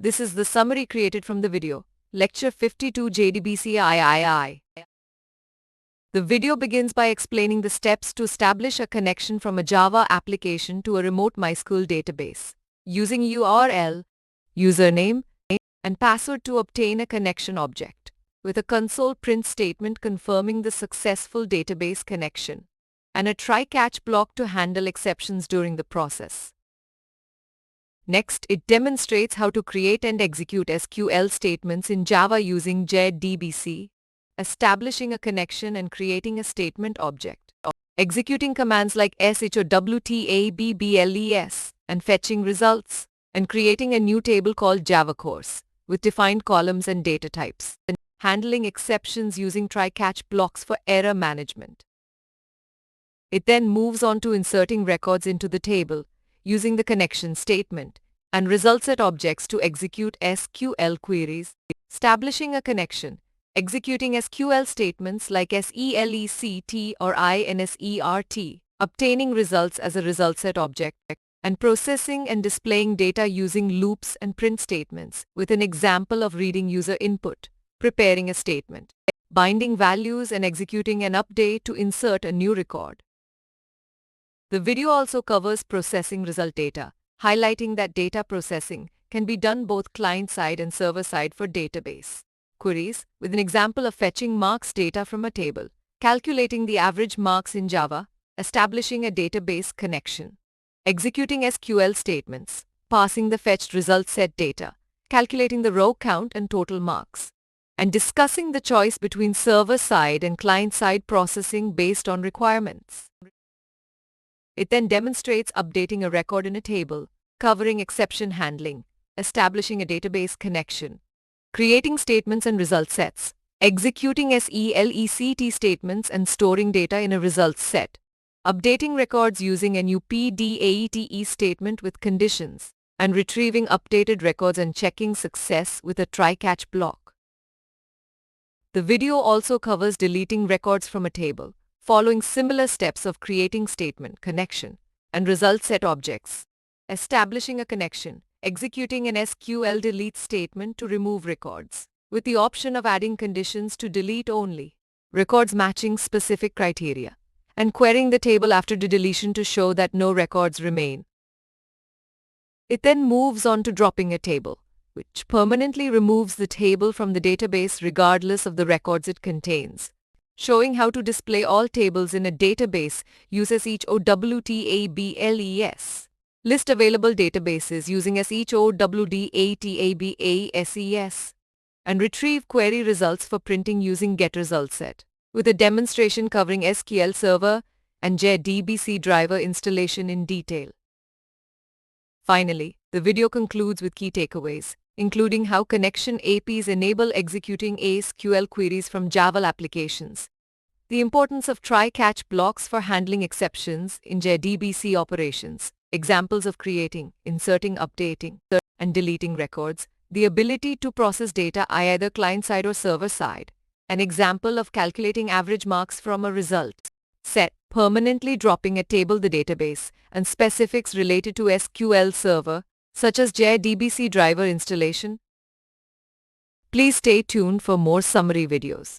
This is the summary created from the video. Lecture 52 JDBC III. The video begins by explaining the steps to establish a connection from a Java application to a remote MySQL database, using URL, username, and password to obtain a connection object, with a console print statement confirming the successful database connection, and a try-catch block to handle exceptions during the process. Next, it demonstrates how to create and execute SQL statements in Java using JDBC, establishing a connection and creating a statement object, executing commands like showtabbles and fetching results, and creating a new table called Java course with defined columns and data types, and handling exceptions using try-catch blocks for error management. It then moves on to inserting records into the table using the connection statement and result set objects to execute SQL queries, establishing a connection, executing SQL statements like SELECT or INSERT, obtaining results as a result set object, and processing and displaying data using loops and print statements with an example of reading user input, preparing a statement, binding values and executing an update to insert a new record. The video also covers processing result data, highlighting that data processing can be done both client-side and server-side for database queries, with an example of fetching marks data from a table, calculating the average marks in Java, establishing a database connection, executing SQL statements, passing the fetched result set data, calculating the row count and total marks, and discussing the choice between server-side and client-side processing based on requirements. It then demonstrates updating a record in a table, covering exception handling, establishing a database connection, creating statements and result sets, executing SELECT statements and storing data in a results set, updating records using a new PDATE statement with conditions, and retrieving updated records and checking success with a try-catch block. The video also covers deleting records from a table, following similar steps of creating statement connection and result set objects, establishing a connection, executing an SQL delete statement to remove records, with the option of adding conditions to delete only records matching specific criteria, and querying the table after the deletion to show that no records remain. It then moves on to dropping a table, which permanently removes the table from the database regardless of the records it contains. Showing how to display all tables in a database, uses showtabbles. List available databases using showdatabases, and retrieve query results for printing using getResultSet, with a demonstration covering SQL Server and JDBC driver installation in detail. Finally, the video concludes with key takeaways, including how connection APIs enable executing SQL queries from Java applications, the importance of try-catch blocks for handling exceptions in JDBC operations, examples of creating, inserting, updating, and deleting records, the ability to process data either client-side or server-side, an example of calculating average marks from a result set, permanently dropping a table the database, and specifics related to SQL Server, such as JDBC driver installation. Please stay tuned for more summary videos.